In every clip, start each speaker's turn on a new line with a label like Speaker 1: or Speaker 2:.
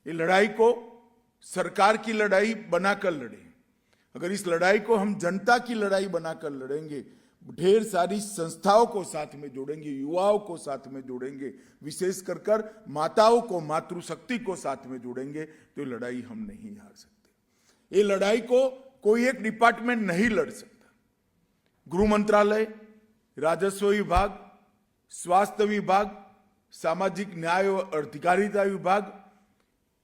Speaker 1: ये लड़ाई को सरकार की लड़ाई बनाकर लड़ें। अगर इस लड़ाई को हम जनता की लड़ाई बनाकर लड़ेंगे, ढेर सारी संस्थाओं को साथ में जोड़ेंगे, युवाओं को साथ में जोड़ेंगे, विशेष कर माताओं को, मातृशक्ति को साथ में जोड़ेंगे, तो ये लड़ाई हम नहीं हार सकते। ये लड़ाई को कोई एक डिपार्टमेंट नहीं लड़ सकता। गृह मंत्रालय, राजस्व विभाग, स्वास्थ्य विभाग, सामाजिक न्याय और अधिकारिता विभाग,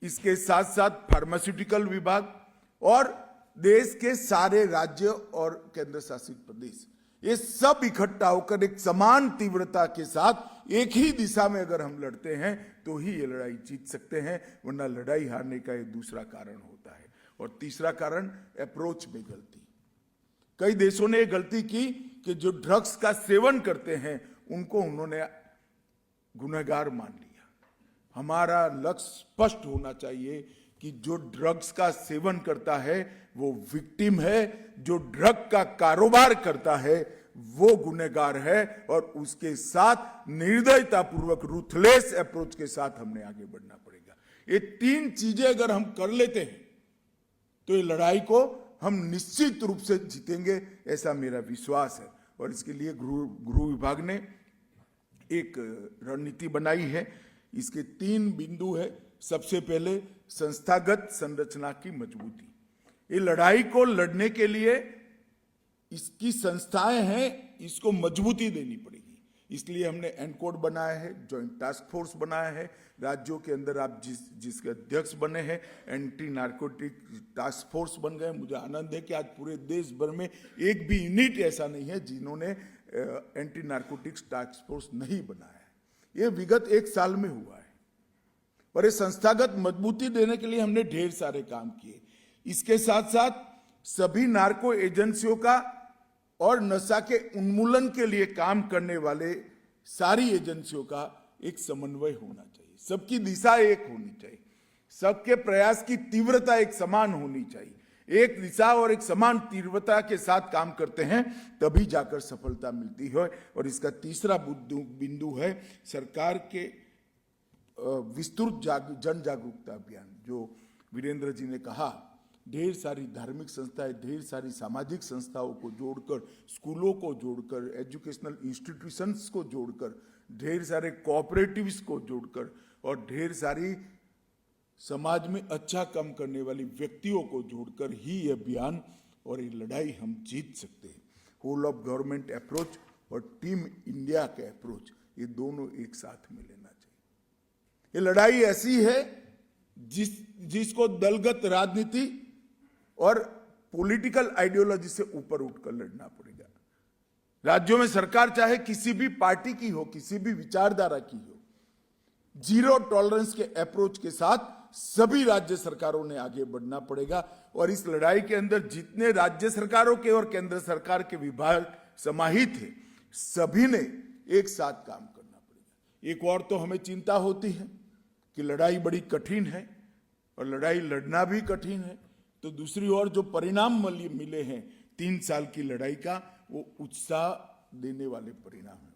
Speaker 1: इसके साथ साथ फार्मास्यूटिकल विभाग और देश के सारे राज्य और केंद्र शासित प्रदेश, ये सब इकट्ठा होकर एक समान तीव्रता के साथ एक ही दिशा में अगर हम लड़ते हैं तो ही ये लड़ाई जीत सकते हैं, वरना लड़ाई हारने का एक दूसरा कारण होता है। और तीसरा कारण, अप्रोच में गलती। कई देशों ने ये गलती की कि जो ड्रग्स का सेवन करते हैं उनको उन्होंने गुनहगार मान लिया। हमारा लक्ष्य स्पष्ट होना चाहिए कि जो ड्रग्स का सेवन करता है वो विक्टिम है, जो ड्रग का कारोबार करता है वो गुनहगार है, और उसके साथ निर्दयतापूर्वक, रूथलेस अप्रोच के साथ हमने आगे बढ़ना पड़ेगा। ये तीन चीजें अगर हम कर लेते हैं तो ये लड़ाई को हम निश्चित रूप से जीतेंगे, ऐसा मेरा विश्वास है। और इसके लिए गृह विभाग ने एक रणनीति बनाई है। इसके 3 बिंदु है। सबसे पहले, संस्थागत संरचना की मजबूती। ये लड़ाई को लड़ने के लिए इसकी संस्थाएं हैं, इसको मजबूती देनी पड़ेगी। इसलिए हमने एनकोड बनाया है, जॉइंट टास्क फोर्स बनाया है। राज्यों के अंदर आप जिसके अध्यक्ष बने हैं, एंटी नार्कोटिक टास्क फोर्स बन गए। मुझे आनंद है कि आज पूरे देश भर में एक भी यूनिट ऐसा नहीं है जिन्होंने एंटी नार्कोटिक्स टास्क फोर्स नहीं बनाया है। ये विगत 1 साल में हुआ है। और ये संस्थागत मजबूती देने के लिए हमने ढेर सारे काम किए। इसके साथ साथ सभी नार्को एजेंसियों का और नशा के उन्मूलन के लिए काम करने वाले सारी एजेंसियों का एक समन्वय होना चाहिए। सबकी दिशा एक होनी चाहिए, सबके प्रयास की तीव्रता एक समान होनी चाहिए। एक दिशा और एक समान तीव्रता के साथ काम करते हैं तभी जाकर सफलता मिलती है। और इसका तीसरा बिंदु है सरकार के विस्तृत जन जागरूकता अभियान। जो वीरेंद्र जी ने कहा, ढेर सारी धार्मिक संस्थाएं, ढेर सारी सामाजिक संस्थाओं को जोड़कर, स्कूलों को जोड़कर, एजुकेशनल इंस्टीट्यूशंस को जोड़कर, ढेर सारे कोऑपरेटिव्स को जोड़कर और ढेर सारी समाज में अच्छा काम करने वाली व्यक्तियों को जोड़कर ही ये अभियान और ये लड़ाई हम जीत सकते हैं। होल ऑफ गवर्नमेंट अप्रोच और टीम इंडिया के अप्रोच, ये दोनों एक साथ में लेना चाहिए। ये लड़ाई ऐसी है जिसको दलगत राजनीति और पॉलिटिकल आइडियोलॉजी से ऊपर उठकर लड़ना पड़ेगा। राज्यों में सरकार चाहे किसी भी पार्टी की हो, किसी भी विचारधारा की हो, जीरो टॉलरेंस के अप्रोच के साथ सभी राज्य सरकारों ने आगे बढ़ना पड़ेगा। और इस लड़ाई के अंदर जितने राज्य सरकारों के और केंद्र सरकार के विभाग समाहित हैं, सभी ने एक साथ काम करना पड़ेगा। एक और तो हमें चिंता होती है कि लड़ाई बड़ी कठिन है और लड़ाई लड़ना भी कठिन है, तो दूसरी ओर जो परिणाम मिले हैं 3 साल की लड़ाई का, वो उत्साह देने वाले परिणाम हैं।